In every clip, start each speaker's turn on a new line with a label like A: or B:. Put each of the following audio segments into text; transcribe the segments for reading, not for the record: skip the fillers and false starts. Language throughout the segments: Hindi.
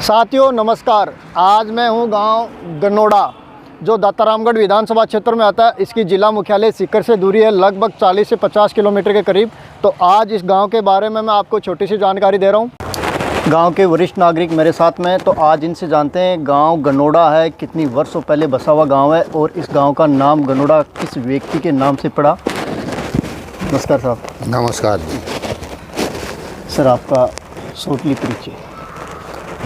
A: साथियों नमस्कार। आज मैं हूं गांव गनोड़ा जो दत्तारामगढ़ विधानसभा क्षेत्र में आता है। इसकी जिला मुख्यालय सीकर से दूरी है लगभग 40 से 50 किलोमीटर के करीब। तो आज इस गांव के बारे में मैं आपको छोटी सी जानकारी दे रहा हूं। गांव के वरिष्ठ नागरिक मेरे साथ में, तो आज इनसे जानते हैं गांव गनोड़ा है कितनी वर्षों पहले बसा हुआ गाँव है और इस गाँव का नाम गनोड़ा किस व्यक्ति के नाम से पड़ा। नमस्कार साहब।
B: नमस्कार जी।
A: सर आपका शॉर्टली परिचय।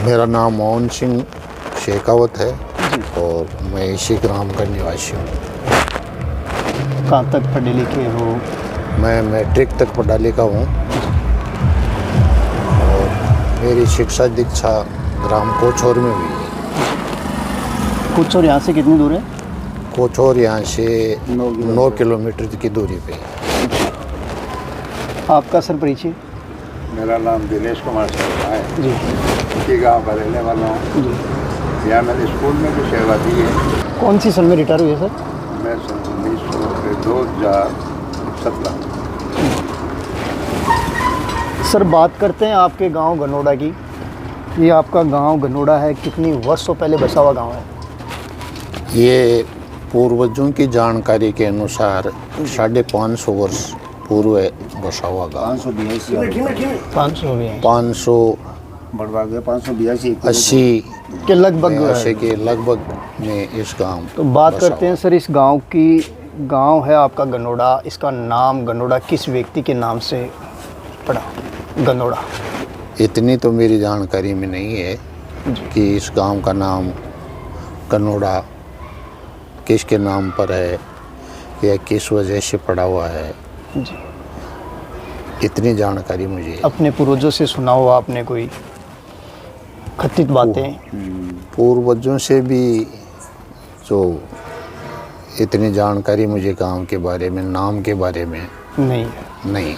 B: मेरा नाम मोहन सिंह शेखावत है और मैं इसी ग्राम का निवासी हूँ।
A: कहाँ तक पढ़े लिखे हो?
B: मैं मैट्रिक तक पढ़ा लिखा हूँ और मेरी शिक्षा दीक्षा ग्राम कोचौर में हुई है।
A: कोचौर यहाँ से कितनी दूर है?
B: कोचौर यहाँ से 9 किलोमीटर की दूरी पे।
A: आपका सर परिचय।
C: मेरा नाम दिनेश कुमार शर्मा है
A: जी
C: इसी गाँव का रहने वाला हूँ।
A: जी।
C: यहाँ मैंने स्कूल में भी सेवा दी है।
A: कौन सी सन में रिटायर हुए सर?
C: मैं 2017।
A: सर बात करते हैं आपके गांव गनोड़ा की। ये आपका गांव गनोड़ा है कितनी वर्षों पहले बसा हुआ गांव है?
B: ये पूर्वजों की जानकारी के अनुसार 550 वर्ष पूर्व बसा हुआ गाँव।
A: 500 हो गए
B: 500
C: बढ़वा गया 582
B: 80
A: के लगभग
B: ऐसे के लगभग में इस गांव।
A: तो बात करते हैं सर इस गांव की। गांव है आपका गनोड़ा, इसका नाम गनोड़ा किस व्यक्ति के नाम से पड़ा? गनोड़ा
B: इतनी तो मेरी जानकारी में नहीं है कि इस गांव का नाम गनोड़ा किसके नाम पर है या किस वजह से पड़ा हुआ है,
A: जी।
B: इतनी जानकारी मुझे।
A: अपने पूर्वजों से सुना हुआ आपने कोई कथित बातें?
B: पूर्वजों से भी जो इतनी जानकारी मुझे गांव के बारे में, नाम के बारे में
A: नहीं
B: नहीं।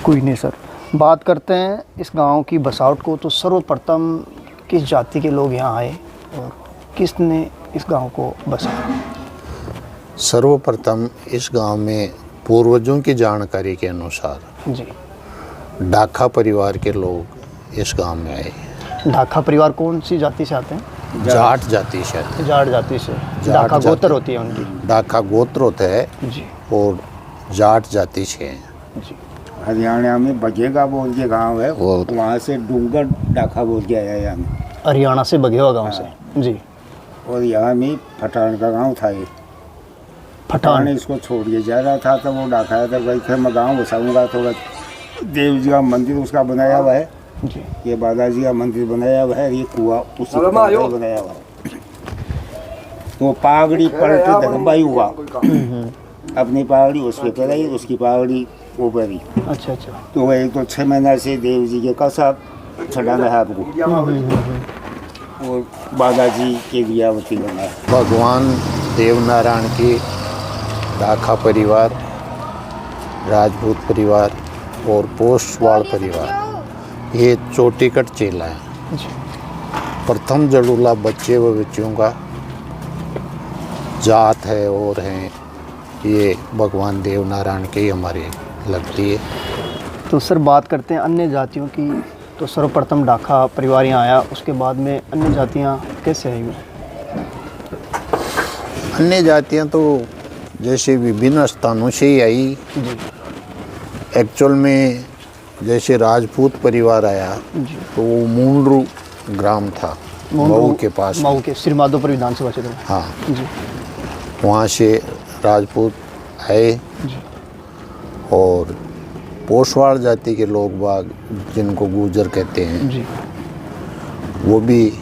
A: कोई नहीं सर। बात करते हैं इस गांव की बसावट को। तो सर्वप्रथम किस जाति के लोग यहाँ आए और किसने इस गांव को बसाया?
B: सर्वप्रथम इस गांव में पूर्वजों की जानकारी के अनुसार
A: जी।
B: डाखा परिवार के लोग इस गांव में आए।
A: ढाका परिवार कौन सी जाति से आते हैं?
B: जाट जाति से आते हैं।
A: जाट जाति से।
B: जाट
A: ढाका
B: जाति।
A: गोत्र होती है उनकी।
B: डाखा गोत्र होता है
A: जी
B: और जाट जाति से हैं।
A: जी।
C: हरियाणा में बघेगा बोल के गांव है,
B: वो-
C: वहाँ से डूंगर डाका बोल के आया यहाँ में।
A: हरियाणा से बघेवा गांव से। जी।
C: और यहाँ में फटान का गांव था ये।
A: फटान।
C: इसको छोड़ के जा रहा था तो वो डाका था भाई फिर मैं गाँव बसाऊँगा। तो देव जी का मंदिर उसका बनाया हुआ है।
A: जी।
C: ये बालाजी का मंदिर बनाया हुआ है। ये कुआ उसी का बनाया हुआ है। तो पागड़ी पलट धगबाई हुआ, अपनी पागड़ी उस पर कराई, उसकी पागड़ी ऊपर ही।
A: अच्छा अच्छा।
C: तो वही तो 6 महीना से देव जी के कसा चढ़ाना है आपको। और बालाजी के दियावती बना है।
B: भगवान देवनारायण की डाखा परिवार, राजपूत परिवार और पोस्टवाड़ परिवार ये चोटीकट चेला है।
A: जी।
B: प्रथम जड़ूला बच्चे व बच्चियों का जात है और हैं ये भगवान देवनारायण के ही हमारे लगती है।
A: तो सर बात करते हैं अन्य जातियों की। तो सर्वप्रथम डाखा परिवार यहाँ आया, उसके बाद में अन्य जातियाँ कैसे आई हुई?
B: अन्य जातियाँ तो जैसे विभिन्न स्थानों से ही आई।
A: जी।
B: एक्चुअल में जैसे राजपूत परिवार आया
A: जी।
B: तो वो मूंडरू ग्राम था मऊ के पास।
A: मऊ के श्री माधोपुर विधानसभा क्षेत्र में।
B: हाँ,
A: जी।
B: वहाँ से राजपूत आए
A: जी।
B: और पोस्टवाड़ जाति के लोग बाग जिनको गुर्जर कहते हैं
A: जी।
B: वो भी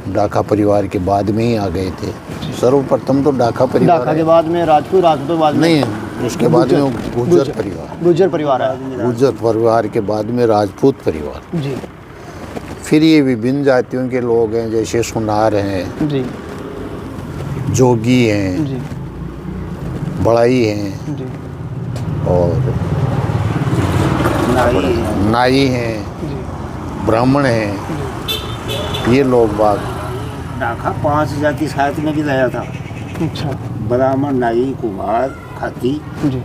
B: डाका परिवार के बाद में ही आ गए थे। सर्वप्रथम तो डाका परिवार
A: डाका के बाद में राजपूत, राजपूत के बाद में
B: नहीं, उसके बाद में गुर्जर परिवार।
A: गुर्जर परिवार आया।
B: गुर्जर परिवार के बाद में राजपूत परिवार।
A: जी।
B: फिर ये विभिन्न जातियों के लोग हैं जैसे सुनार हैं,
A: जी।
B: जोगी हैं,
A: जी।
B: बड़ाई हैं
A: जी।
B: और नाई हैं,
A: जी।
B: ब्राह्मण हैं। ये लोग बाग
C: डाका 5 जाति साथ में भी लाया था।
A: अच्छा।
C: ब्राह्मण, नाई, कुम्हार, खाती।
A: जी।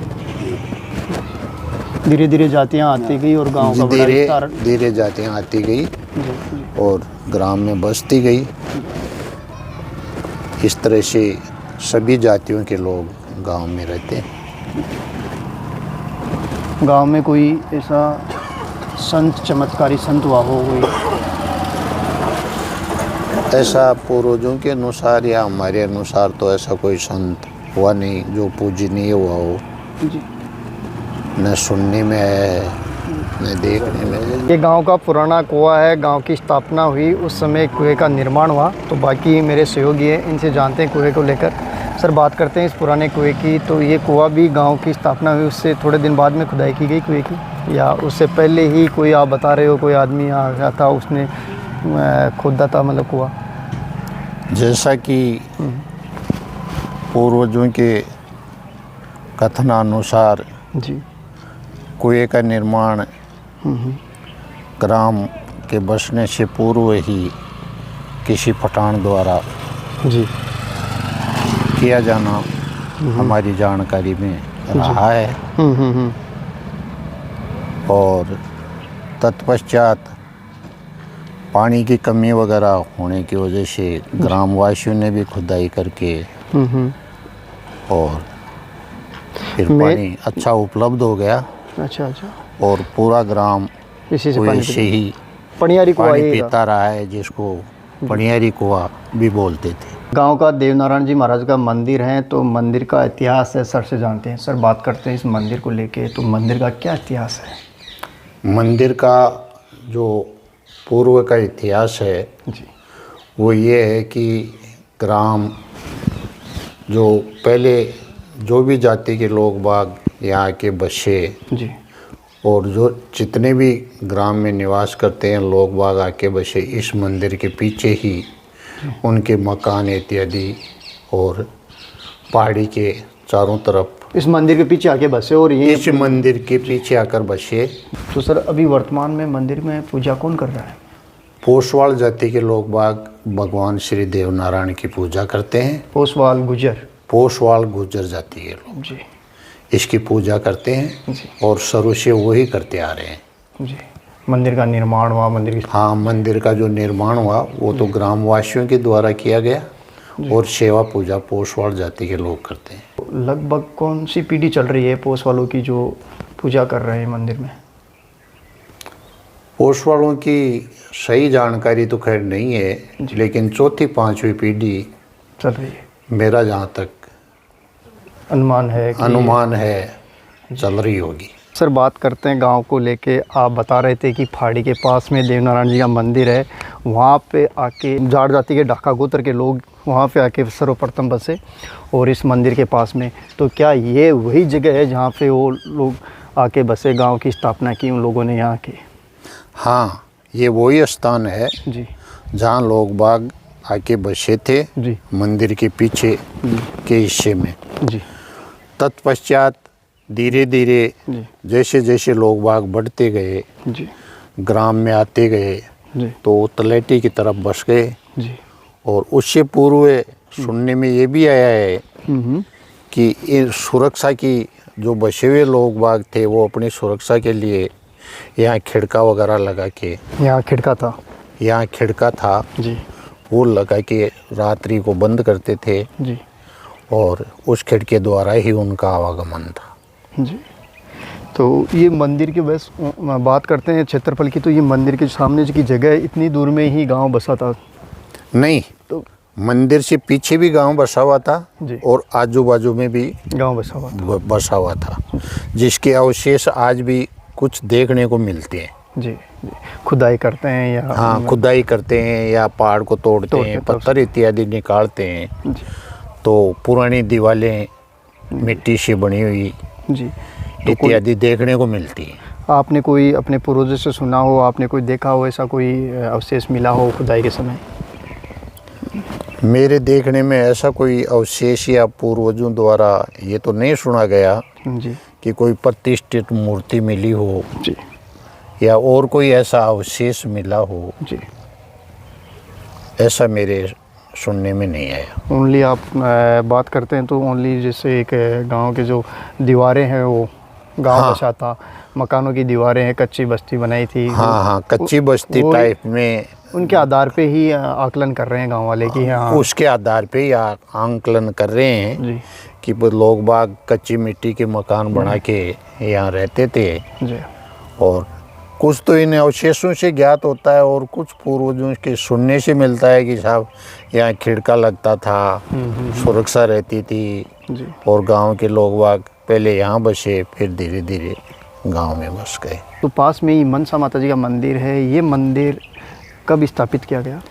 A: धीरे धीरे जातियाँ आती गई और गांव का बड़ा
B: धीरे
A: विस्तार।
B: धीरे जातियाँ आती गई
A: जी, जी,
B: और ग्राम में बसती गई। इस तरह से सभी जातियों के लोग गांव में रहते हैं।
A: गांव में कोई ऐसा संत, चमत्कारी संत हुआ हो कोई?
B: ऐसा पूर्वजों के अनुसार या हमारे अनुसार तो ऐसा कोई संत हुआ नहीं जो पूजनीय हुआ हो।
A: जी।
B: न सुनने में है न देखने में है।
A: ये गांव का पुराना कुआं है। गांव की स्थापना हुई उस समय कुएं का निर्माण हुआ। तो बाकी मेरे सहयोगी हैं, इनसे जानते हैं कुएं को लेकर। सर, बात करते हैं इस पुराने कुएं की। तो ये कुआं भी गांव की स्थापना हुई उससे थोड़े दिन बाद में खुदाई की गई कुएं की, या उससे पहले ही कोई, आप बता रहे हो, कोई आदमी आ गया था उसने खोदा था मतलब कुआं?
B: जैसा कि पूर्वजों के कथनानुसार
A: जी।
B: कुएं का निर्माण ग्राम के बसने से पूर्व ही किसी पठान द्वारा
A: जी।
B: किया जाना हमारी जानकारी में रहा है। और तत्पश्चात पानी की कमी वगैरह होने की वजह से ग्रामवासियों ने भी खुदाई करके और फिर पानी अच्छा उपलब्ध हो गया।
A: अच्छा अच्छा।
B: और पूरा ग्राम
A: इसी से
B: कुएं
A: पानी
B: से ही
A: पनियारी कुआं
B: पानी
A: ये
B: पीता रहा है, जिसको पनियारी कुआं भी बोलते थे।
A: गांव का देवनारायण जी महाराज का मंदिर है, तो मंदिर का इतिहास है, सर से जानते हैं। सर, बात करते हैं इस मंदिर को लेके। तो मंदिर का क्या इतिहास है?
B: मंदिर का जो पूर्व का इतिहास है
A: जी।
B: वो ये है कि ग्राम जो पहले जो भी जाति के लोग बाग यहाँ के बसे
A: जी।
B: और जो जितने भी ग्राम में निवास करते हैं लोग बाग आके बसे, इस मंदिर के पीछे ही उनके मकान इत्यादि और पहाड़ी के चारों तरफ
A: इस मंदिर के पीछे आके बसे और ये
B: इस मंदिर के पीछे आकर बसे।
A: तो सर, अभी वर्तमान में मंदिर में पूजा कौन कर रहा है?
B: पोसवाल जाति के लोग बाग भगवान श्री देवनारायण की पूजा करते हैं।
A: पोसवाल गुजर?
B: पोसवाल गुजर जाति के लोग
A: जी
B: इसकी पूजा करते हैं
A: जी
B: और शुरू से वही करते आ रहे हैं।
A: जी। मंदिर का निर्माण हुआ, मंदिर की
B: हाँ, मंदिर का जो निर्माण हुआ वो तो ग्रामवासियों के द्वारा किया गया और सेवा पूजा पोसवाल जाति के लोग करते हैं।
A: लगभग कौन सी पीढ़ी चल रही है पोसवालों की जो पूजा कर रहे हैं मंदिर में?
B: पोसवालों की सही जानकारी तो खैर नहीं है, लेकिन चौथी पांचवी पीढ़ी
A: चल रही है,
B: मेरा जहाँ तक
A: अनुमान है
B: चल रही होगी।
A: सर, बात करते हैं गांव को लेके। आप बता रहे थे कि पहाड़ी के पास में देवनारायण जी का मंदिर है, वहाँ पे आके जाट जाति के ढाका गोत्र के लोग वहाँ पे आके सर्वप्रथम बसे और इस मंदिर के पास में। तो क्या ये वही जगह है जहाँ पे वो लोग आके बसे, गांव की स्थापना की उन लोगों ने यहाँ के?
B: हाँ, ये वही स्थान है
A: जी।
B: जहाँ लोग बाग आके बसे थे
A: जी
B: मंदिर के पीछे के हिस्से में।
A: जी
B: तत्पश्चात धीरे धीरे
A: जी
B: जैसे जैसे लोग बाग बढ़ते गए,
A: जी
B: ग्राम में आते गए,
A: जी
B: तो तलेटी की तरफ बस गए।
A: जी।
B: और उससे पूर्व सुनने में ये भी आया है कि इन सुरक्षा की जो बसे हुए लोग बाग थे वो अपनी सुरक्षा के लिए यहाँ खिड़का वगैरह लगा के,
A: यहाँ खिड़का था
B: जी, वो लगा के रात्रि को बंद करते थे
A: जी
B: और उस खिड़के द्वारा ही उनका आवागमन था
A: जी। तो ये मंदिर की बस बात करते हैं क्षेत्रफल की, तो ये मंदिर के सामने की जगह इतनी दूर में ही गांव बसा था?
B: नहीं,
A: तो
B: मंदिर से पीछे भी गांव बसा हुआ था
A: जी,
B: और आजू बाजू में भी
A: गांव बसा हुआ था,
B: जिसके अवशेष आज भी कुछ देखने को मिलते हैं।
A: जी जी। खुदाई करते हैं या?
B: हाँ, खुदाई करते हैं या पहाड़ को तोड़ते हैं, पत्थर इत्यादि निकालते हैं
A: जी।
B: तो पुरानी दीवारें मिट्टी से बनी हुई
A: जी
B: इत्यादि देखने को मिलती है।
A: आपने कोई अपने पूर्वजों से सुना हो, आपने कोई देखा हो, ऐसा कोई अवशेष मिला हो खुदाई के समय?
B: मेरे देखने में ऐसा कोई अवशेष या पूर्वजों द्वारा ये तो नहीं सुना गया
A: जी
B: कि कोई प्रतिष्ठित मूर्ति मिली हो
A: जी
B: या और कोई ऐसा अवशेष मिला हो,
A: जी।
B: ऐसा मेरे सुनने में नहीं आया।
A: ओनली आप बात करते हैं तो ओनली जैसे एक गांव के जो दीवारें हैं वो गांव
B: हाँ।
A: बसा था, मकानों की दीवारें हैं, कच्ची बस्ती बनाई थी।
B: हाँ हाँ, कच्ची बस्ती
A: वो-
B: टाइप में,
A: उनके आधार पे ही आकलन कर रहे हैं गांव वाले कि हाँ।
B: उसके आधार पे ही आंकलन कर रहे हैं
A: जी
B: कि वो लोग बाग कच्ची मिट्टी के मकान बना के यहाँ रहते थे।
A: जी
B: और कुछ तो इन अवशेषों से ज्ञात होता है और कुछ पूर्वजों के सुनने से मिलता है कि साहब यहाँ खिड़का लगता था, सुरक्षा रहती थी
A: जी।
B: और गांव के लोग बाग पहले यहाँ बसे, फिर धीरे धीरे गांव में बस गए।
A: तो पास में ही मनसा माता जी का मंदिर है, ये मंदिर कब स्थापित किया गया?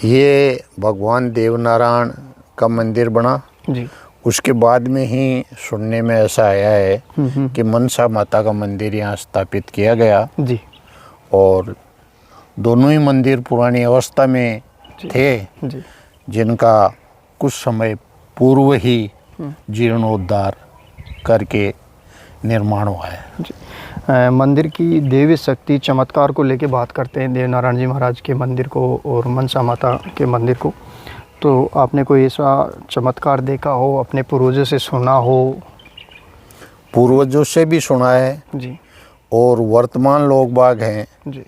B: ये भगवान देवनारायण का मंदिर बना,
A: जी
B: उसके बाद में ही सुनने में ऐसा आया है कि मनसा माता का मंदिर यहाँ स्थापित किया गया।
A: जी
B: और दोनों ही मंदिर पुरानी अवस्था में थे,
A: जी
B: जिनका कुछ समय पूर्व ही जीर्णोद्धार करके निर्माण हुआ है।
A: जी। मंदिर की देवी शक्ति चमत्कार को लेके बात करते हैं, देवनारायण जी महाराज के मंदिर को और मनसा माता के मंदिर को। तो आपने कोई ऐसा चमत्कार देखा हो, अपने पूर्वजों से सुना हो?
B: पूर्वजों से भी सुना है
A: जी
B: और वर्तमान लोग बाग हैं
A: जी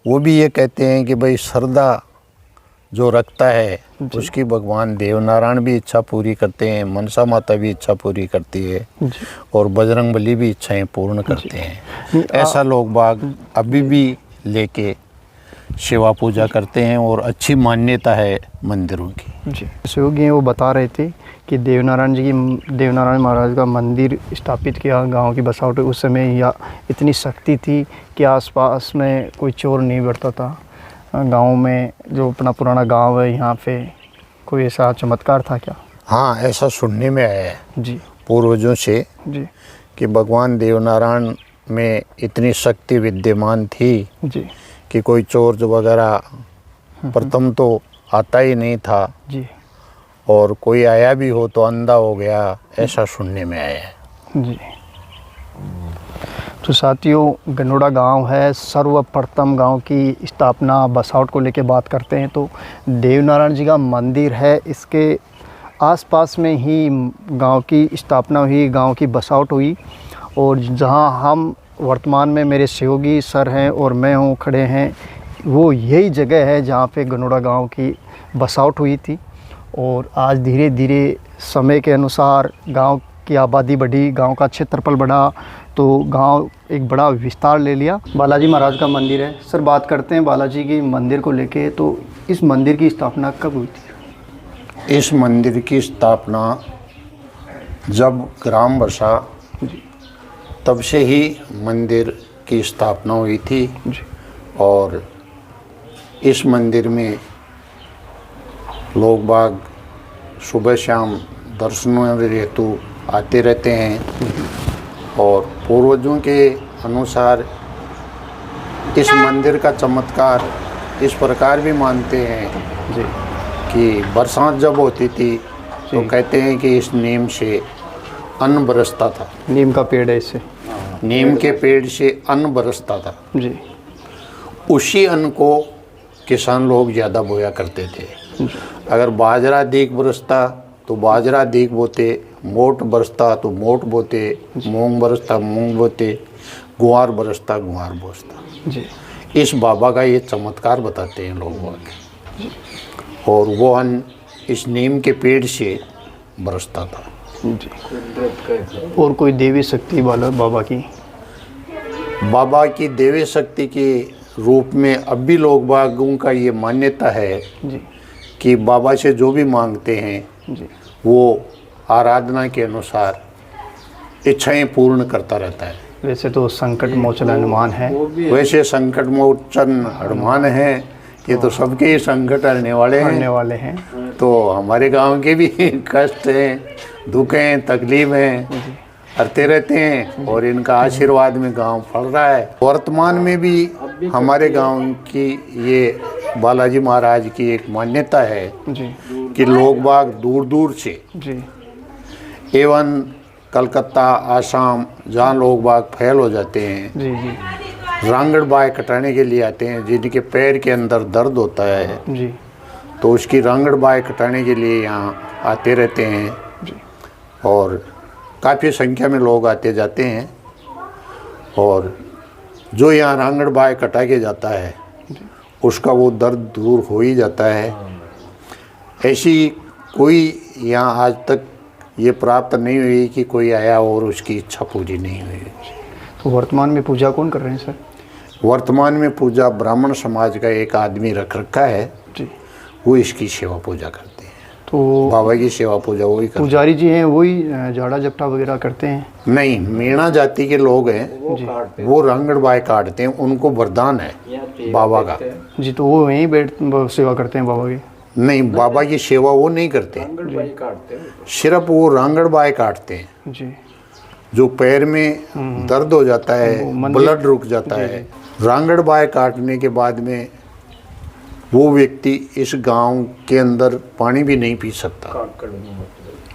B: वो भी ये कहते हैं कि भाई श्रद्धा जो रखता है उसकी भगवान देवनारायण भी इच्छा पूरी करते हैं, मनसा माता भी इच्छा पूरी करती है
A: जी
B: और बजरंगबली भी इच्छाएं पूर्ण करते हैं। ऐसा लोग बाग अभी भी लेके सेवा पूजा करते हैं और अच्छी मान्यता है मंदिरों की।
A: जी। सहयोगी हैं वो बता रहे थे कि देवनारायण महाराज का मंदिर स्थापित किया गांव की बसावट, उस समय या इतनी शक्ति थी कि आसपास में कोई चोर नहीं बढ़ता था। गांव में जो अपना पुराना गांव है यहाँ पे कोई ऐसा चमत्कार था क्या?
B: हाँ, ऐसा सुनने में आया है
A: जी
B: पूर्वजों से
A: जी
B: कि भगवान देवनारायण में इतनी शक्ति विद्यमान थी
A: जी
B: कि कोई चोर जो वगैरह प्रथम तो आता ही नहीं था
A: जी
B: और कोई आया भी हो तो अंधा हो गया, ऐसा सुनने में आया है।
A: जी। तो साथियों, गनोड़ा गांव है, सर्वप्रथम गांव की स्थापना बसावट को लेके बात करते हैं तो देवनारायण जी का मंदिर है, इसके आसपास में ही गांव की स्थापना हुई, गांव की बसावट हुई। और जहां हम वर्तमान में मेरे सहयोगी सर हैं और मैं हूं खड़े हैं, वो यही जगह है जहां पे गनोड़ा गांव की बसावट हुई थी। और आज धीरे धीरे समय के अनुसार गांव की आबादी बढ़ी, गांव का क्षेत्रफल बढ़ा, तो गांव एक बड़ा विस्तार ले लिया। बालाजी महाराज का मंदिर है। सर, बात करते हैं बालाजी की मंदिर को लेके, तो इस मंदिर की स्थापना कब हुई थी?
B: इस मंदिर की स्थापना जब ग्राम बसा तब से ही मंदिर की स्थापना हुई थी।
A: जी
B: और इस मंदिर में लोग बाग सुबह शाम दर्शनों हेतु आते रहते हैं। और पूर्वजों के अनुसार इस मंदिर का चमत्कार इस प्रकार भी मानते हैं
A: जी
B: कि बरसात जब होती थी तो कहते हैं कि इस नीम से अन्न बरसता था।
A: नीम का पेड़ है इससे?
B: नीम के पेड़ से अन्न बरसता था।
A: जी
B: उसी अन्न को किसान लोग ज़्यादा बोया करते थे। अगर बाजरा अधिक बरसता तो बाजरा अधिक बोते, मोट बरसता तो मोट बोते, मूंग बरसता मूंग बोते, गुआर बरसता गुआर बोसता।
A: जी
B: इस बाबा का ये चमत्कार बताते हैं लोग बाग। और वो अन्न इस नीम के पेड़ से बरसता था।
A: जी। और कोई देवी शक्ति वाला
B: बाबा की देवी शक्ति के रूप में अब भी लोग बागों का ये मान्यता है
A: जी
B: कि बाबा से जो भी मांगते हैं
A: जी
B: वो आराधना के अनुसार इच्छाएं पूर्ण करता रहता है।
A: वैसे तो संकट मोचन हनुमान है।
B: वैसे संकट मोचन हनुमान है, ये तो सबके ही संकट हरने वाले हैं। तो हमारे गांव के भी कष्ट हैं, दुख हैं, तकलीफ हैं, हरते रहते हैं और इनका आशीर्वाद में गांव फल रहा है। वर्तमान में भी हमारे गांव की ये बालाजी महाराज की एक मान्यता है
A: जी
B: कि लोग बाग दूर दूर से
A: जी
B: एवं कलकत्ता, आसाम, जहाँ लोग बाग फैल हो जाते हैं,
A: जी जी
B: रांगड़ बाय कटाने के लिए आते हैं, जिनके पैर के अंदर दर्द होता है
A: जी
B: तो उसकी रांगड़ बाय कटाने के लिए यहाँ आते रहते हैं।
A: जी
B: और काफ़ी संख्या में लोग आते जाते हैं। और जो यहाँ रांगड़ बाय कटा के जाता है उसका वो दर्द दूर हो ही जाता है। ऐसी कोई यहाँ आज तक ये प्राप्त नहीं हुई कि कोई आया और उसकी इच्छा पूरी नहीं हुई।
A: तो वर्तमान में पूजा कौन कर रहे हैं सर?
B: वर्तमान में पूजा ब्राह्मण समाज का एक आदमी रख रखा है
A: जी।
B: वो इसकी सेवा पूजा करते हैं।
A: तो
B: बाबा की सेवा पूजा वही करते
A: पुजारी जी हैं वही झाड़ा झपटा वगैरह करते हैं?
B: हैं। नहीं, मीणा जाति के लोग हैं वो रांगड़ बाय काटते हैं, उनको वरदान है बाबा का।
A: जी, तो वो वहीं बैठ सेवा करते हैं बाबा की?
B: नहीं, बाबा की सेवा वो नहीं करते, सिर्फ वो रांगड़ बाय काटते हैं।
A: जी।
B: जो पैर में दर्द हो जाता है, ब्लड रुक जाता है, रांगड़ बाय काटने के बाद में वो व्यक्ति इस गांव के अंदर पानी भी नहीं पी सकता।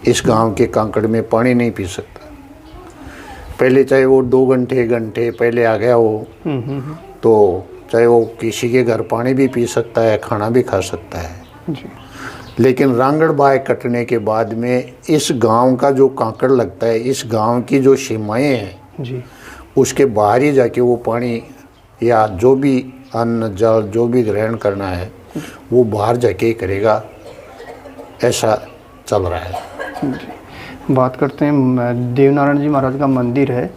B: इस गांव के कांकड़ में पानी नहीं पी सकता। पहले चाहे वो 2 घंटे पहले आ गया हो तो चाहे वो किसी के घर पानी भी पी सकता है, खाना भी खा सकता है।
A: जी।
B: लेकिन रांगड़ बाय कटने के बाद में इस गांव का जो कांकड़ लगता है, इस गांव की जो सीमाएं हैं
A: जी,
B: उसके बाहर ही जाके वो पानी या जो भी अन्न जल जो भी ग्रहण करना है वो बाहर जाके ही करेगा। ऐसा चल रहा है।
A: जी। बात करते हैं देवनारायण जी महाराज का मंदिर है,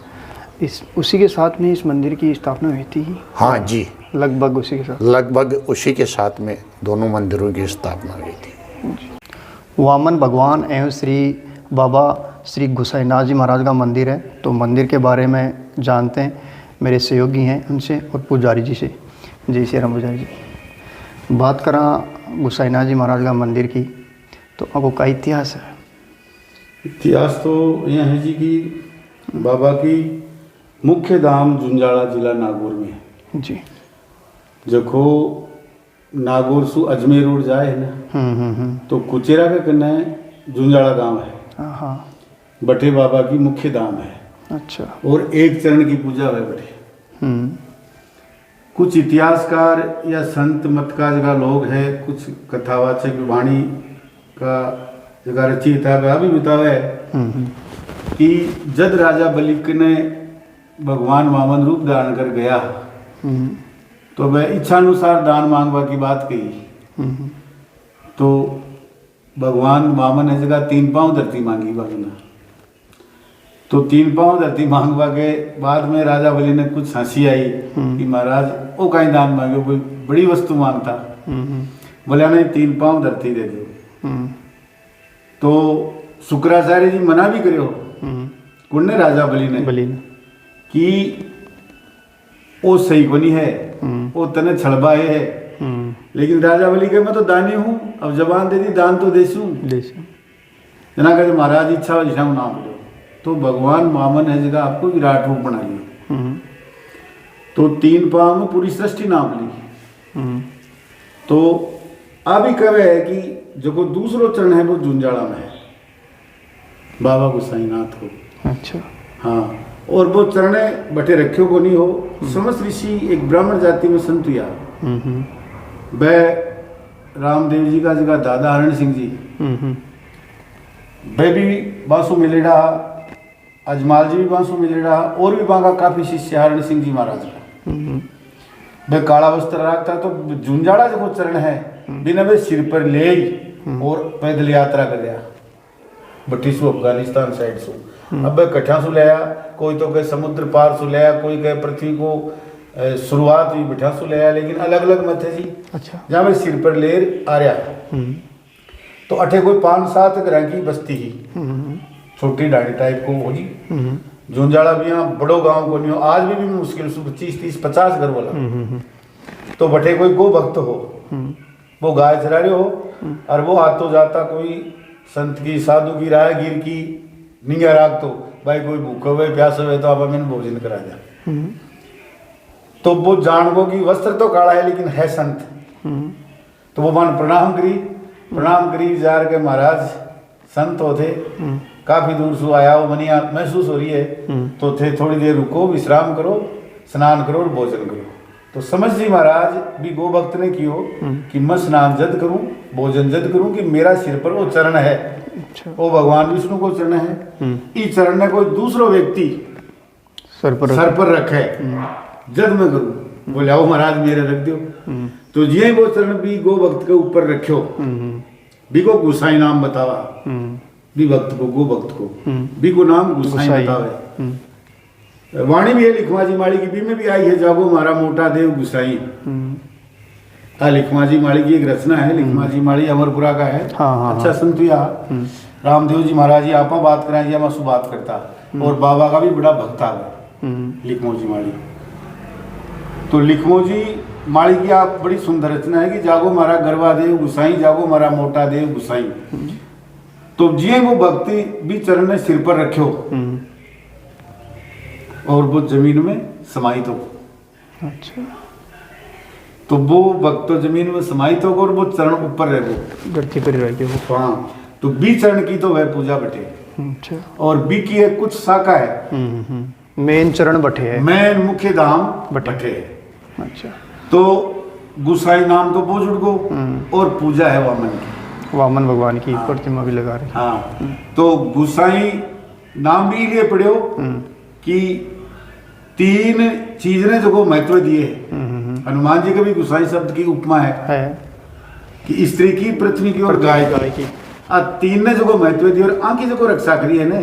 A: इस उसी के साथ में इस मंदिर की स्थापना हुई थी?
B: हाँ जी,
A: लगभग उसी के साथ।
B: लगभग उसी के साथ में दोनों मंदिरों की स्थापना हुई थी।
A: वामन भगवान एवं श्री बाबा श्री गोसाईनाथ जी महाराज का मंदिर है। तो मंदिर के बारे में जानते हैं, मेरे सहयोगी हैं उनसे और पुजारी जी से। जय श्री राम पुजारी जी। बात करा गोसाईनाथ जी महाराज का मंदिर की, तो आपको का इतिहास है?
D: इतिहास तो यह है जी कि बाबा की मुख्य धाम जुंजाड़ा जिला नागौर में है
A: जी।
D: जखो नागौर सु अजमेर रोड जाए है ना, तो कुचेरा के कन्ने जुंजाड़ा गांव है।
A: हाँ।
D: बटे बाबा की मुख्य धाम है।
A: अच्छा।
D: और एक चरण की पूजा है बटे। कुछ इतिहासकार या संत मत का जगह लोग है, कुछ कथावाचक वाणी का जगह रचित है, वह भी बतावे कि जद राजा बलिक ने भगवान वामन रूप धारण कर गया तो वह इच्छानुसार दान मांगवा की बात कही। तो भगवान वामन ने जगह 3 पांव धरती मांगी बाबू। तो 3 पांव धरती मांगवा के बाद में राजा बलि ने कुछ हंसी आई कि महाराज वो कहीं दान मांगे, कोई बड़ी वस्तु मांगता। बोले नहीं, 3 पांव धरती दे दो। तो शुक्राचार्य जी मना भी करो कुन्ने राजा बलि ने कि वो सही को नहीं है, वो तने छड़बाए है। लेकिन राजा बलि के मैं तो दानी हूँ, अब जबान दे दी, दान तो देसू। जना कहते महाराज इच्छा जिठा नाम लो। तो भगवान वामन है जगह आपको विराट रूप बना लिया। तो 3 पांव में पूरी सृष्टि नाप ली। तो अभी कवे है कि जो को दूसरो चरण है वो जुंजाड़ा में है बाबा गोसाईनाथ को। अच्छा। हाँ, और वो चरणे बटे रखियो को नहीं हो। समस्त ऋषि एक ब्राह्मण जाति में संत हुआ। वह रामदेव जी का जगह दादा हरण सिंह जी, वह भी बांसु मिलेड़ा, अजमाल जी भी बांसु मिलेड़ा, और भी बांगा काफी शिष्य हरण सिंह जी महाराज का। वह काला वस्त्र रखता। तो जुंजाड़ा जो चरण है बिना वे सिर पर ले और पैदल यात्रा कर लिया बट्टीसु अफगानिस्तान साइड से। अब कठा सु लिया, कोई तो कहे समुद्र पार सु लिया, कोई कहे पृथ्वी को शुरुआत हुई बिठा सु लिया, लेकिन अलग अलग मत है जी। अच्छा। जहाँ मैं सिर पर लेर आ रहा। तो अठे कोई 5-7 ग्रह की बस्ती ही, छोटी ढाणी टाइप को हो जी। जुंजाड़ा भी यहाँ बड़ो गांव को नहीं हो, आज भी मुश्किल से 25-30-50 घर बोला। तो बटे कोई गो भक्त हो, वो गाय चरा रहे हो, और वो आतो जाता कोई संत की साधु की राहगीर की निंगा राग, तो भाई कोई भूखो हुए प्यास हुए तो आप हमें भोजन करा जा। तो वो जानवो की वस्त्र तो काला है लेकिन है संत। तो वो मान प्रणाम करी जा के महाराज संत होते, काफी दूर से आया हो, मनिया महसूस हो रही है, तो थे थोड़ी देर रुको, विश्राम करो, स्नान करो और भोजन करो। तो समझ जी महाराज भी गो भक्त ने कियो कि मैं स्नान जद करूं, भोजन जद करूं, कि मेरा सिर पर वो चरण है। अच्छा। वो भगवान विष्णु को चरण है। इस चरण ने कोई दूसरो व्यक्ति सर पर रखे, जद मैं करूँ बोले आओ महाराज मेरे रख दो। तो ये वो चरण भी गो भक्त के ऊपर रखो, भी को गुसाई नाम बतावा, भी भक्त को गो भक्त को भी को नाम गुसाई बतावे। वाणी भी है लिखमाजी माड़ी की भी में भी आई है, जागो मारा मोटा देव गुसाई। लिखमाजी माड़ी की एक रचना है, लिखमाजी माड़ी अमरपुरा का है। अच्छा सुन तू यार, रामदेव जी महाराज जी आपा बात कराए जी मैं बात करता, और बाबा का भी बड़ा भक्त आ गया लिखमोजी माड़ी। तो लिखमोजी माड़ी की आप बड़ी सुंदर रचना है कि जागो मारा गरवा देव गुसाई, जागो मारा मोटा देव गुसाई। तो जिये वो भक्ति भी चरण ने सिर पर रखो और वो जमीन में समाहित हो।
A: अच्छा,
D: तो वो भक्त तो जमीन में समाहित होगा और वो चरण ऊपर रहो,
A: धरती पर रह के वो।
D: हाँ, तो बी चरण की तो वह पूजा बटे।
A: अच्छा,
D: और बी की एक कुछ शाखा है,
A: मेन चरण बटे है,
D: मेन मुख्य धाम बटे है।
A: अच्छा,
D: तो गुसाई नाम तो बुजुर्ग को और पूजा है वामन की,
A: वामन भगवान की प्रतिमा भी लगा रही।
D: हाँ, तो गुसाई नाम भी इसलिए पड़े हो कि तीन चीज ने जो महत्व दिए। हनुमान जी का भी गुसाई शब्द की उपमा है कि स्त्री की, पृथ्वी की और गाय की। तीन ने जो महत्व दिए और आंकी जो रक्षा करी है ने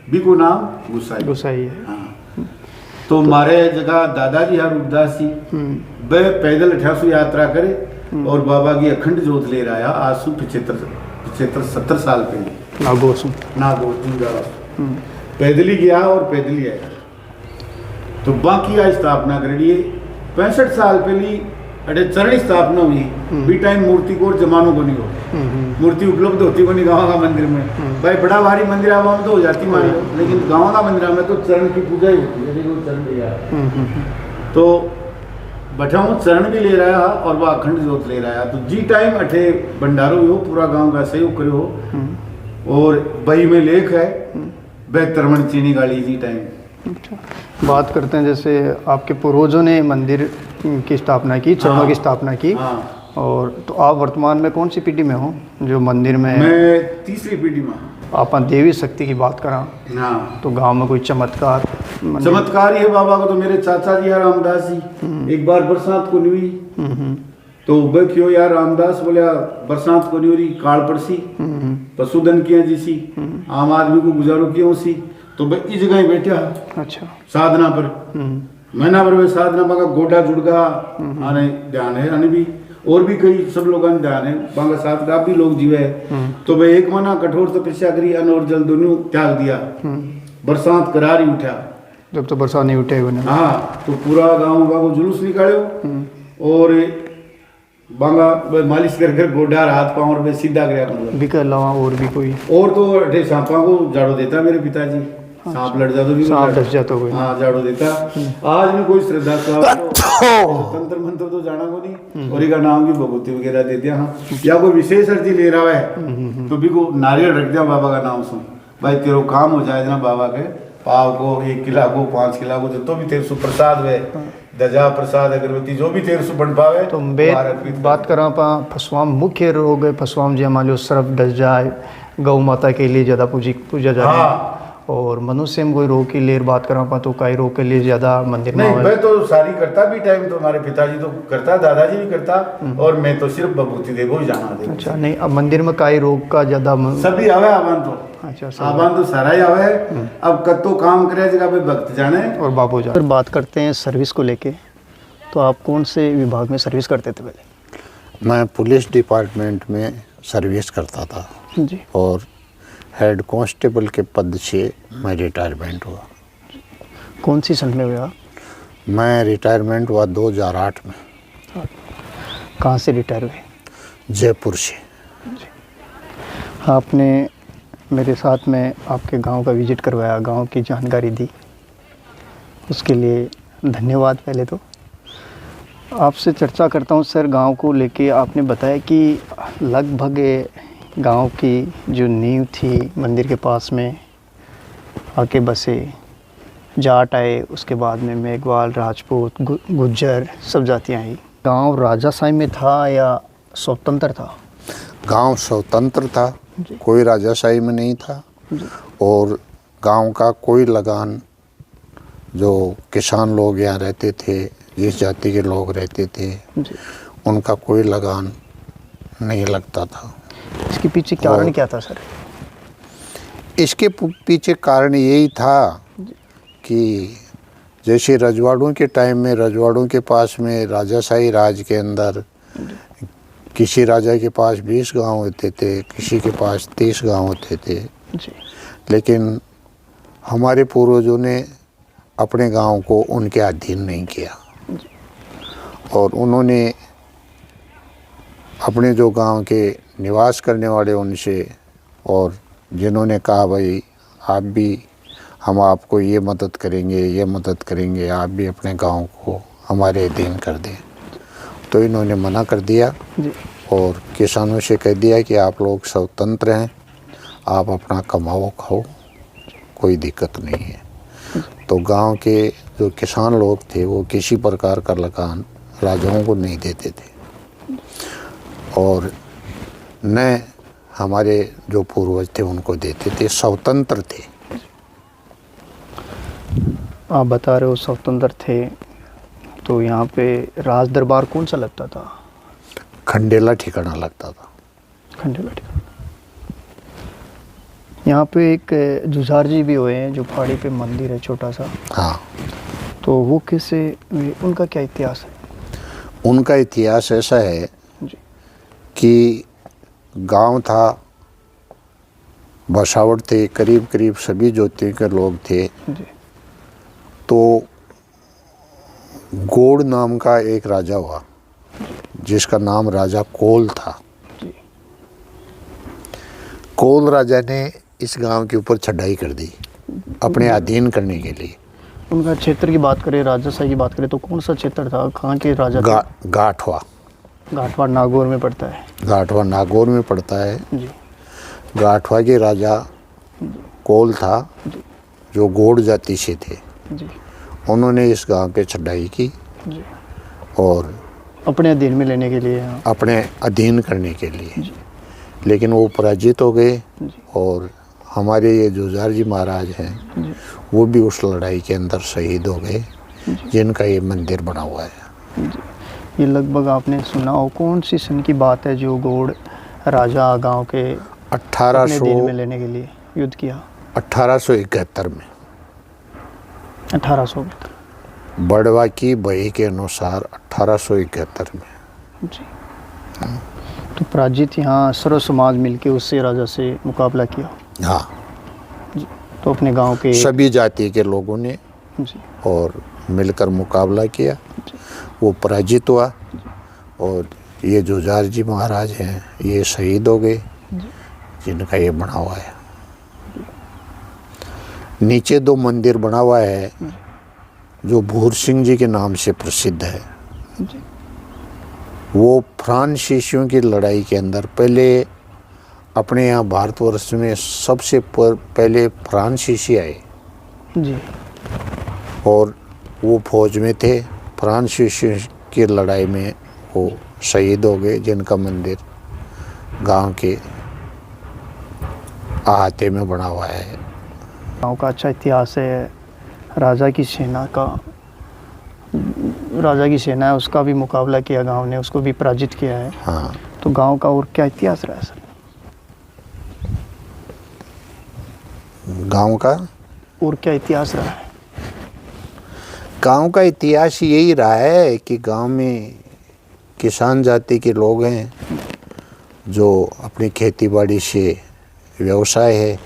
D: भी को नाम गुसाई
A: है।
D: हाँ। तो हमारे जगह दादाजी हर रूपदास जी वे पैदल 1800 यात्रा करे और बाबा की अखंड जोत ले रहा आज से 75-70 साल पहले नागोसुम पैदल ही गया और पैदल ही आया। तो बाकी आज स्थापना कर लिए 65 साल पहले अरे चरण स्थापना हुई भी टाइम मूर्ति को और जमानों को नहीं हो, मूर्ति उपलब्ध होती को नहीं गाँव का मंदिर में। भाई बड़ा भारी मंदिर आवा में तो हो जाती मान लो, लेकिन गाँव का मंदिर में तो चरण की पूजा ही होती है। चरण लिया तो बैठाऊँ चरण भी ले रहा है और वह अखंड जोत ले रहा है। तो जी टाइम अठे भंडारो हो, पूरा गाँव का सहयोग करे हो और बही में लेख है बेहतरमण चीनी गाड़ी जी टाइम।
A: अच्छा, बात करते हैं जैसे आपके पूर्वजों ने मंदिर की स्थापना की, चरणों की स्थापना की। और तो आप वर्तमान में कौन सी पीढ़ी में हो जो मंदिर में?
D: मैं तीसरी पीढ़ी में।
A: आप देवी शक्ति की बात करा तो गांव में कोई चमत्कार
D: ही है बाबा का। तो मेरे चाचा जी यार रामदास जी एक बार बरसात को नहीं हुई तो वह क्यों यार रामदास बोलिया बरसात को नहीं हो रही, काल पड़सी पशुधन किया जिसी आम आदमी को गुजारो किया उसी। तो वह इस जगह ही बैठा। अच्छा, साधना पर महीना भर में साधना बागा गोडा जुड़गा आने ध्यान है, आने भी और भी कई सब लोगों ने ध्यान है बागा साथ का भी लोग जीवे। तो वह एक महीना कठोर तपस्या करी, अन्न और जल दोनों त्याग दिया। बरसात करार ही उठा,
A: जब तो बरसात नहीं उठे हुए।
D: हाँ, तो पूरा गाँव बागो जुलूस निकालो और बांगा मालिश कर गोडा हाथ पाँव और सीधा गया।
A: भी के अलावा और भी कोई
D: और तो अठे सांपा को झाड़ू देता मेरे पिताजी। सांप लड़ जाता भी,
A: सांप डस जाता कोई।
D: हाँ, झाड़ू देता। आज भी कोई श्रद्धा तंत्र मंत्र तो जाना को नहीं और इसका नाम भी भगवती वगैरह दे दिया। हाँ, या कोई विशेष अर्जी ले रहा है तो भी को नारियल रख दिया बाबा का नाम सुन, भाई तेरो काम हो जाए ना बाबा के पाव को 1 किलो को 5 किलो को तो भी तेरे सु प्रसाद वे दजा प्रसाद अगरबत्ती जो भी तेरे सु बन पावे। तो
A: बात करा पा फसवाम मुख्य रोग है फसवाम जी मान लो सर्फ डस जाए गौ माता के लिए ज़्यादा पूजा जाए। हाँ। और मनुष्य में कोई रोग के लिए बात करा पा तो कई रोग के लिए ज़्यादा मंदिर में
D: नहीं। मैं तो सारी करता भी टाइम तो हमारे पिताजी तो करता, दादाजी भी करता और मैं तो सिर्फ भभूति देवो ही जाना दे।
A: अच्छा, नहीं अब मंदिर में कई रोग का ज़्यादा
D: सभी आवे आवान तो। अच्छा, आवान तो सारा ही आवे। अब कद तो काम करे जगह पे भक्त जाने और बाबू जाने।
A: फिर बात करते हैं सर्विस को लेके, तो आप कौन से विभाग में सर्विस करते थे पहले?
B: मैं पुलिस डिपार्टमेंट में सर्विस करता था
A: जी, और
B: हेड कांस्टेबल के पद से मैं रिटायरमेंट हुआ।
A: कौन सी सन में हुआ?
B: मैं रिटायरमेंट हुआ 2008 में।
A: कहाँ से रिटायर हुए?
B: जयपुर से।
A: आपने मेरे साथ में आपके गांव का विजिट करवाया, गांव की जानकारी दी, उसके लिए धन्यवाद। पहले तो आपसे चर्चा करता हूं सर, गांव को लेके आपने बताया कि लगभग गांव की जो नींव थी मंदिर के पास में आके बसे, जाट आए, उसके बाद में मेघवाल, राजपूत, गुज्जर सब जातियाँ आई। गांव राजाशाही में था या स्वतंत्र था?
B: गांव स्वतंत्र था, कोई राजाशाही में नहीं था और गांव का कोई लगान जो किसान लोग यहाँ रहते थे, जिस जाति के लोग रहते थे,
A: जी।
B: उनका कोई लगान नहीं लगता था।
A: इसके पीछे कारण क्या था सर?
B: इसके पीछे कारण यही था कि जैसे रजवाड़ों के टाइम में, रजवाड़ों के पास में राजाशाही राज के अंदर किसी राजा के पास 20 गांव होते थे, किसी के पास 30 गांव होते थे।
A: जी।
B: लेकिन हमारे पूर्वजों ने अपने गांव को उनके अधीन नहीं किया और उन्होंने अपने जो गांव के निवास करने वाले उनसे, और जिन्होंने कहा भाई आप भी, हम आपको ये मदद करेंगे, ये मदद करेंगे, आप भी अपने गांव को हमारे अधीन कर दें, तो इन्होंने मना कर दिया
A: जी।
B: और किसानों से कह दिया कि आप लोग स्वतंत्र हैं, आप अपना कमाओ खाओ, कोई दिक्कत नहीं है। तो गांव के जो किसान लोग थे वो किसी प्रकार का लगान राजाओं को नहीं देते थे और न हमारे जो पूर्वज थे उनको देते थे, स्वतंत्र थे।
A: आप बता रहे हो स्वतंत्र थे, तो यहाँ पे राज दरबार कौन सा लगता था?
B: खंडेला ठिकाना लगता था।
A: खंडेला ठिकाना। यहाँ पे एक जुझार जी भी हुए हैं, जो पहाड़ी पे मंदिर है छोटा सा,
B: हाँ,
A: तो वो कैसे, उनका क्या इतिहास है?
B: उनका इतिहास ऐसा है
A: जी।
B: कि गांव था, बसावट थे, करीब करीब सभी जातियों के लोग थे।
A: जी।
B: तो गोड़ नाम का एक राजा हुआ जिसका नाम राजा कोल था।
A: जी।
B: कोल राजा ने इस गांव के ऊपर चढ़ाई कर दी अपने अधीन करने के लिए।
A: उनका क्षेत्र की बात करें, राजशाही की बात करें, तो कौन सा क्षेत्र था, कहाँ के राजा थे?
B: गाठवा।
A: घाटवा नागौर में पड़ता है।
B: गाठवा नागौर में पड़ता है।
A: जी।
B: गाठवा के राजा कोल था जो गोड़ जाति से थे।
A: जी।
B: उन्होंने इस गांव पे चढ़ाई की
A: जी।
B: और
A: अपने अधीन में लेने के लिए। हाँ।
B: अपने अधीन करने के लिए।
A: जी।
B: लेकिन वो पराजित हो गए
A: जी।
B: और हमारे ये जुझार जी महाराज हैं
A: जी।
B: वो भी उस लड़ाई के अंदर शहीद हो गए, जिनका ये मंदिर बना हुआ है।
A: जी। ये लगभग आपने सुना हो, कौन सी सन की बात है जो गोड़ राजा गांव के अपने अधीन में लेने के लिए युद्ध किया?
B: 1871 में
A: 1800 में।
B: बड़वा की बही के अनुसार 1871 में।
A: जी। तो पराजित यहाँ सर्व समाज मिलके उससे राजा से मुकाबला किया।
B: हाँ,
A: जी। तो अपने गांव के
B: सभी जाति के लोगों ने
A: जी।
B: और मिलकर मुकाबला किया।
A: जी।
B: वो पराजित हुआ और ये जुझार जी महाराज हैं ये शहीद हो गए, जिनका ये बना हुआ है। नीचे 2 मंदिर बना हुआ है जो भूर सिंह जी के नाम से प्रसिद्ध है।
A: जी।
B: वो फ्रांसीसियों की लड़ाई के अंदर पहले अपने यहाँ भारतवर्ष में सबसे पहले फ्रांसीसी आए
A: जी।
B: और वो फौज में थे। फ्रांसीसियों की लड़ाई में वो शहीद हो गए, जिनका मंदिर गांव के अहाते में बना हुआ है।
A: गांव का अच्छा इतिहास है। राजा की सेना है, उसका भी मुकाबला किया गांव ने, उसको भी पराजित किया है।
B: हाँ,
A: तो गांव का और क्या इतिहास रहा है सर?
B: गांव का
A: और क्या इतिहास रहा है?
B: गांव का इतिहास यही रहा है कि गांव में किसान जाति के लोग हैं जो अपनी खेती बाड़ी से व्यवसाय है,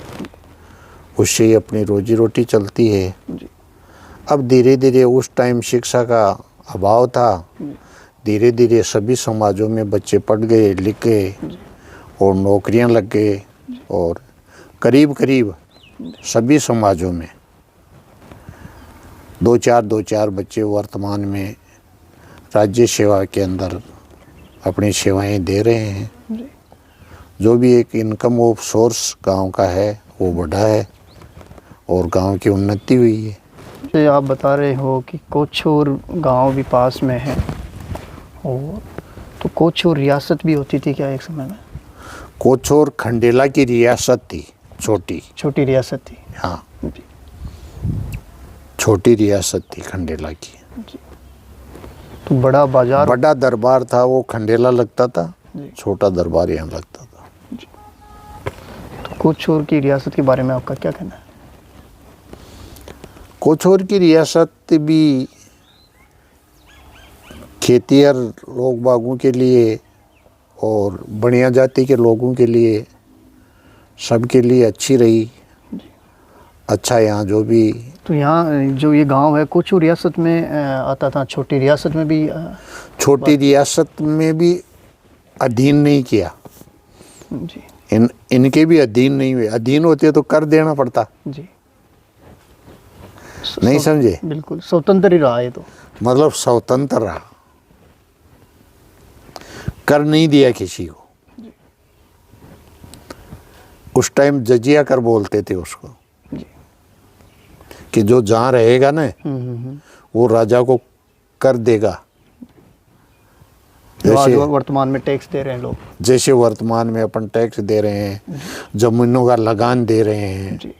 B: उससे ही अपनी रोजी रोटी चलती है।
A: जी।
B: अब धीरे धीरे, उस टाइम शिक्षा का अभाव था, धीरे धीरे सभी समाजों में बच्चे पढ़ गए, लिख गए और नौकरियां लग गए और करीब करीब सभी समाजों में 2-4 बच्चे वर्तमान में राज्य सेवा के अंदर अपनी सेवाएं दे रहे हैं।
A: जी।
B: जो भी एक इनकम ऑफ सोर्स गांव का है वो बढ़ा है और गांव की उन्नति हुई है।
A: जैसे आप बता रहे हो कि कोचूर गांव भी पास में है, और तो कोचूर रियासत भी होती थी क्या एक समय में?
B: कोचूर खंडेला की रियासत थी, छोटी
A: रियासत थी।
B: हाँ,
A: जी।
B: छोटी रियासत थी खंडेला की।
A: तो बड़ा बाजार
B: बड़ा दरबार था वो खंडेला लगता था,
A: जी।
B: छोटा दरबार यहाँ लगता था।
A: तो कोचौर की रियासत के बारे में आपका क्या कहना है?
B: कोचौर की रियासत भी खेतिहर लोग बागों के लिए और बनिया जाति के लोगों के लिए सबके लिए अच्छी रही। अच्छा यहाँ जो भी
A: तो यहाँ जो ये गांव है कोचौर रियासत में आता था, छोटी रियासत में भी
B: छोटी रियासत में भी अधीन नहीं किया।
A: जी
B: इनके भी अधीन नहीं हुए। अधीन होते तो कर देना पड़ता,
A: जी
B: नहीं समझे?
A: बिल्कुल स्वतंत्र ही रहा है तो।
B: मतलब स्वतंत्र रहा, कर नहीं दिया किसी को। उस टाइम जजिया कर बोलते थे उसको,
A: जी।
B: कि जो जहाँ रहेगा ना वो राजा को कर देगा।
A: जो आज
B: जैसे
A: वर्तमान में टैक्स दे रहे हैं लोग।
B: जैसे वर्तमान में अपन टैक्स दे रहे हैं, जमीनों का लगान दे रहे हैं।
A: जी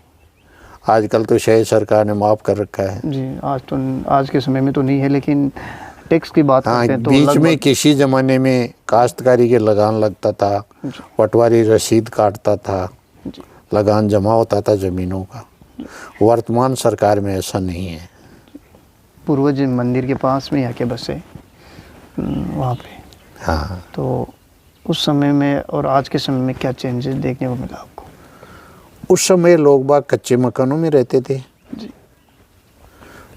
B: आजकल तो शायद सरकार ने माफ़ कर रखा है।
A: जी आज के समय में तो नहीं है, लेकिन टैक्स की बात
B: हाँ,
A: करते हैं तो
B: बीच में
A: लगभग
B: किसी ज़माने में काश्तकारी के लगान लगता था,
A: जी।
B: पटवारी रसीद काटता था,
A: जी
B: लगान जमा होता था ज़मीनों का। वर्तमान सरकार में ऐसा नहीं है।
A: पूर्वज मंदिर के पास में आके बसे वहाँ पे।
B: हाँ,
A: तो उस समय में और आज के समय में क्या चेंजेस देखने को मिला आपको?
B: उस समय लोग बाग कच्चे मकानों में रहते थे
A: जी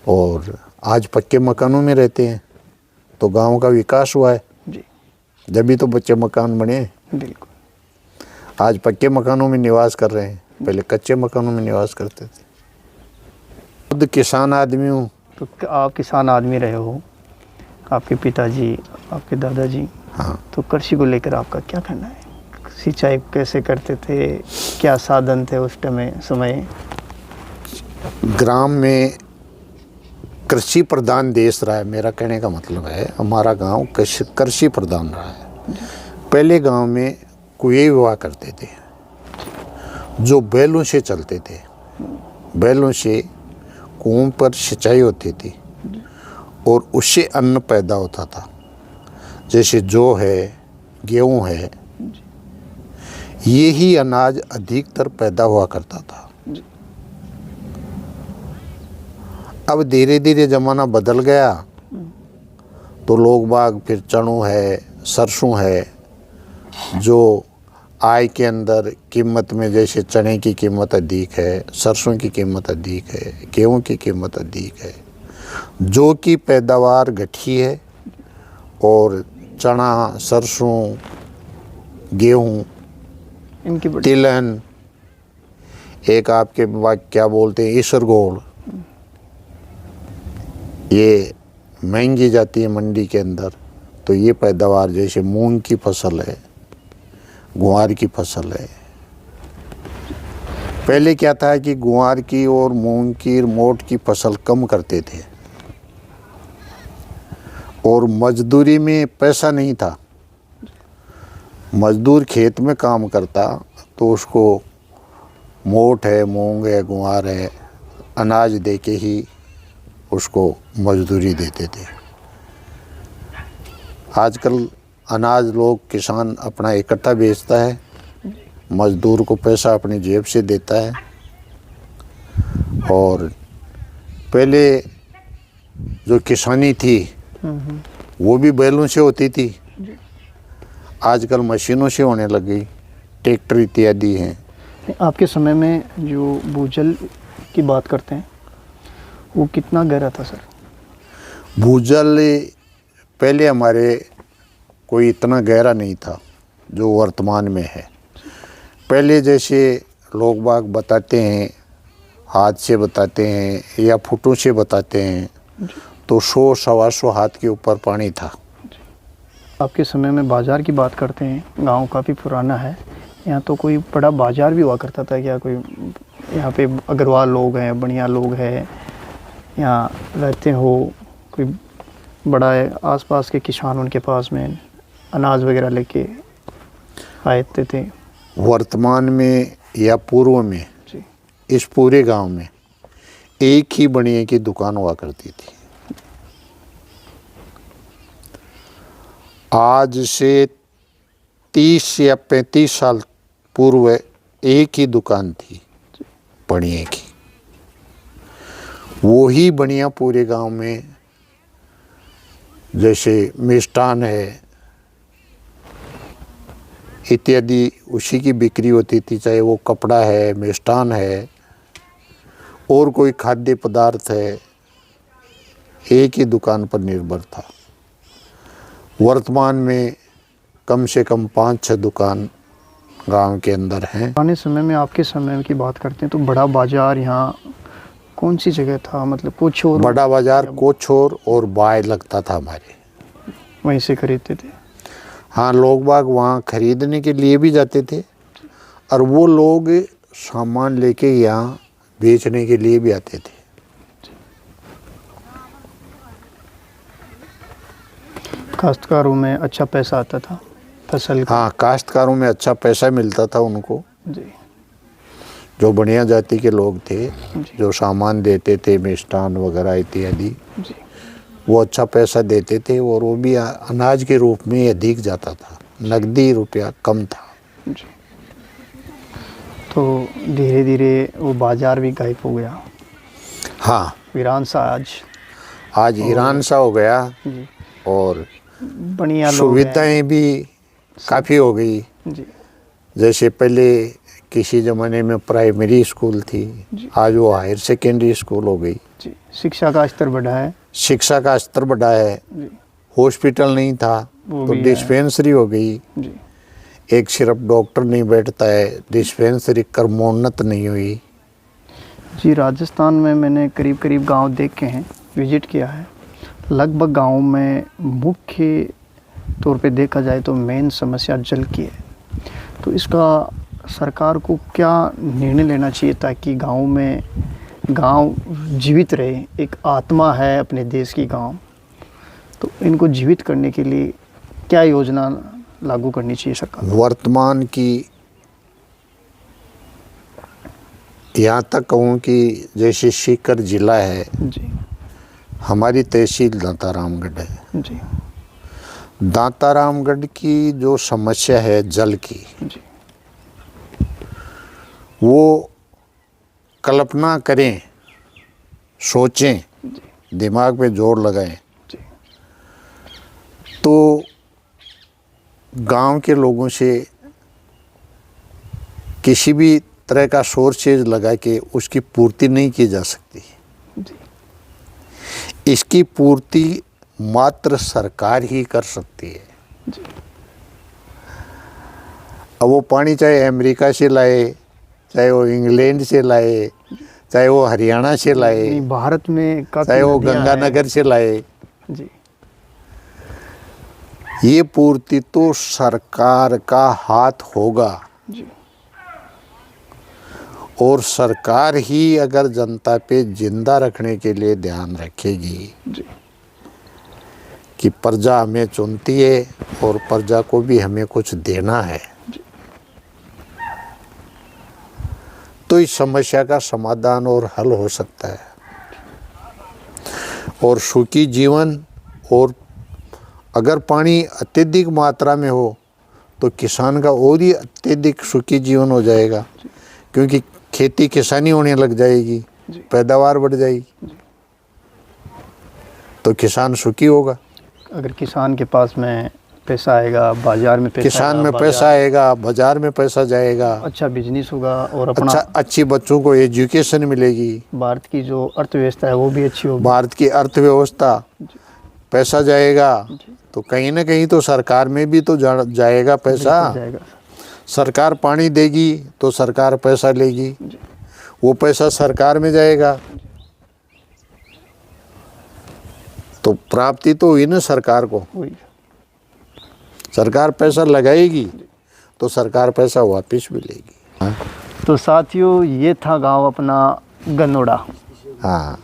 B: और आज पक्के मकानों में रहते हैं। तो गांव का विकास हुआ है,
A: जी
B: जब भी तो बच्चे मकान बने।
A: बिल्कुल।
B: आज पक्के मकानों में निवास कर रहे हैं, पहले कच्चे मकानों में निवास करते थे। खुद किसान आदमी हूँ।
A: तो आप किसान आदमी रहे हो, आपके पिताजी, आपके दादाजी,
B: हाँ,
A: तो कृषि को लेकर आपका क्या कहना है? सिंचाई कैसे करते थे, क्या साधन थे उस समय?
B: ग्राम में कृषि प्रधान देश रहा है। मेरा कहने का मतलब है हमारा गांव कृषि प्रधान रहा है। पहले गांव में कुएं हुआ करते थे जो बैलों से चलते थे। बैलों से कुओं पर सिंचाई होती थी और उससे अन्न पैदा होता था। जैसे जौ है, गेहूँ है, ये ही अनाज अधिकतर पैदा हुआ करता था। अब धीरे धीरे ज़माना बदल गया तो लोग बाग फिर चनों है, सरसों है, जो आय के अंदर कीमत में जैसे चने की कीमत अधिक है, सरसों की कीमत अधिक है, गेहूं की कीमत अधिक है, जौ की पैदावार घटी है और चना, सरसों, गेहूं,
A: इनकी बड़ी
B: तिलहन, एक आपके क्या बोलते हैं इसरगोल, ये महंगी जाती है मंडी के अंदर। तो ये पैदावार जैसे मूंग की फसल है, गुआर की फसल है। पहले क्या था कि गुआर की और मूंग की, मोट की फसल कम करते थे और मजदूरी में पैसा नहीं था। मजदूर खेत में काम करता तो उसको मोट है, मूंग है, गुआर है, अनाज दे के ही उसको मजदूरी देते थे। आजकल अनाज लोग किसान अपना इकट्ठा बेचता है, मजदूर को पैसा अपनी जेब से देता है। और पहले जो किसानी थी वो भी बैलों से होती थी, आजकल मशीनों से होने लगी, ट्रैक्टर इत्यादि हैं।
A: आपके समय में जो भूजल की बात करते हैं वो कितना गहरा था सर?
B: भूजल पहले हमारे कोई इतना गहरा नहीं था जो वर्तमान में है। पहले जैसे लोग बाग बताते हैं, हाथ से बताते हैं या फुटों से बताते हैं, तो 100-125 हाथ के ऊपर पानी था।
A: आपके समय में बाज़ार की बात करते हैं, गांव काफ़ी पुराना है, यहाँ तो कोई बड़ा बाज़ार भी हुआ करता था क्या? कोई यहाँ पे अग्रवाल लोग हैं, बढ़िया लोग हैं, यहाँ रहते हो, कोई बड़ा है, आसपास के किसान उनके पास में अनाज वगैरह लेके आते थे?
B: वर्तमान में या पूर्व में
A: जी
B: इस पूरे गांव में एक ही बनिए की दुकान हुआ करती थी। आज से 30 या 35 साल पूर्व एक ही दुकान थी बनिए की। वो ही बनिया पूरे गांव में, जैसे मिष्ठान है इत्यादि, उसी की बिक्री होती थी। चाहे वो कपड़ा है, मिष्ठान है, और कोई खाद्य पदार्थ है, एक ही दुकान पर निर्भर था। वर्तमान में कम से कम 5-6 दुकान गांव के अंदर हैं।
A: पुराने समय में, आपके समय की बात करते हैं तो बड़ा बाजार यहाँ कौन सी जगह था? मतलब कोछोर?
B: बड़ा बाजार कोछोर और बाय लगता था हमारे,
A: वहीं से खरीदते थे।
B: हाँ, लोग बाग वहाँ खरीदने के लिए भी जाते थे, और वो लोग सामान लेके यहाँ बेचने के लिए भी आते थे।
A: काश्तकारों में अच्छा पैसा आता था फसल का?
B: हाँ, काश्तकारों में अच्छा पैसा मिलता था उनको।
A: जी
B: जो बढ़िया जाति के लोग थे,
A: जी।
B: जो सामान देते थे, मिष्ठान वगैरह इत्यादि,
A: जी।
B: वो अच्छा पैसा देते थे, और वो भी अनाज के रूप में अधिक जाता था, नकदी रुपया कम था।
A: जी। तो धीरे धीरे वो बाजार भी गायब हो गया।
B: हाँ,
A: वीरान सा आज
B: ईरान सा हो गया,
A: जी।
B: और
A: बढ़िया लोग
B: सुविधाएं भी काफ़ी हो गई।
A: जी
B: जैसे पहले किसी ज़माने में प्राइमरी स्कूल थी, आज वो हायर सेकेंडरी स्कूल हो गई।
A: जी। शिक्षा का स्तर बढ़ा है।
B: शिक्षा का स्तर बढ़ा है।
A: जी।
B: हॉस्पिटल नहीं था
A: वो
B: तो
A: भी है।
B: डिस्पेंसरी हो गई।
A: जी
B: एक सिर्फ डॉक्टर नहीं बैठता है, डिस्पेंसरी क्रमोन्नत नहीं हुई।
A: जी। राजस्थान में मैंने करीब करीब गांव देखे हैं, विजिट किया है। लगभग गाँव में मुख्य तौर पे देखा जाए तो मेन समस्या जल की है। तो इसका सरकार को क्या निर्णय लेना चाहिए ताकि गांव जीवित रहे? एक आत्मा है अपने देश की गांव, तो इनको जीवित करने के लिए क्या योजना लागू करनी चाहिए सरकार?
B: वर्तमान की यहाँ तक कहूँ कि जैसे सीकर जिला है,
A: जी
B: हमारी तहसील दांतारामगढ़ है।
A: जी
B: दांतारामगढ़ की जो समस्या है जल की,
A: जी
B: वो कल्पना करें, सोचें, दिमाग पे जोर लगाएं,
A: जी
B: तो गांव के लोगों से किसी भी तरह का सोर्सेज लगा के उसकी पूर्ति नहीं की जा सकती।
A: जी
B: इसकी पूर्ति मात्र सरकार ही कर सकती है।
A: जी।
B: अब वो पानी चाहे अमेरिका से लाए, चाहे वो इंग्लैंड से लाए, चाहे वो हरियाणा से लाए,
A: नहीं, भारत में काफी
B: चाहे वो
A: नदियां हैं।
B: गंगानगर से लाए,
A: जी
B: ये पूर्ति तो सरकार का हाथ होगा।
A: जी
B: और सरकार ही अगर जनता पे जिंदा रखने के लिए ध्यान रखेगी
A: जी
B: कि प्रजा हमें चुनती है और प्रजा को भी हमें कुछ देना है, तो इस समस्या का समाधान और हल हो सकता है। और सुखी जीवन, और अगर पानी अत्यधिक मात्रा में हो तो किसान का और ही अत्यधिक सुखी जीवन हो जाएगा, क्योंकि खेती किसानी होने लग जाएगी, पैदावार बढ़ जाएगी, तो किसान सुखी होगा।
A: अगर किसान के पास में पैसा आएगा, बाजार में पैसा
B: किसान
A: आएगा,
B: में पैसा आएगा, बाजार में पैसा जाएगा,
A: अच्छा बिजनेस होगा, और अपना
B: अच्छी बच्चों को एजुकेशन मिलेगी,
A: भारत की जो अर्थव्यवस्था है वो भी अच्छी होगी।
B: भारत की अर्थव्यवस्था, पैसा जाएगा तो कहीं ना कहीं तो सरकार में भी तो जाएगा पैसा।
A: जाएगा।
B: सरकार पानी देगी तो सरकार पैसा लेगी, वो पैसा सरकार में जाएगा, तो प्राप्ति तो हुई ना सरकार को।
A: वही।
B: सरकार पैसा लगाएगी तो सरकार पैसा वापस भी लेगी।
A: तो साथियों, ये था गांव अपना गनोड़ा।
B: हाँ।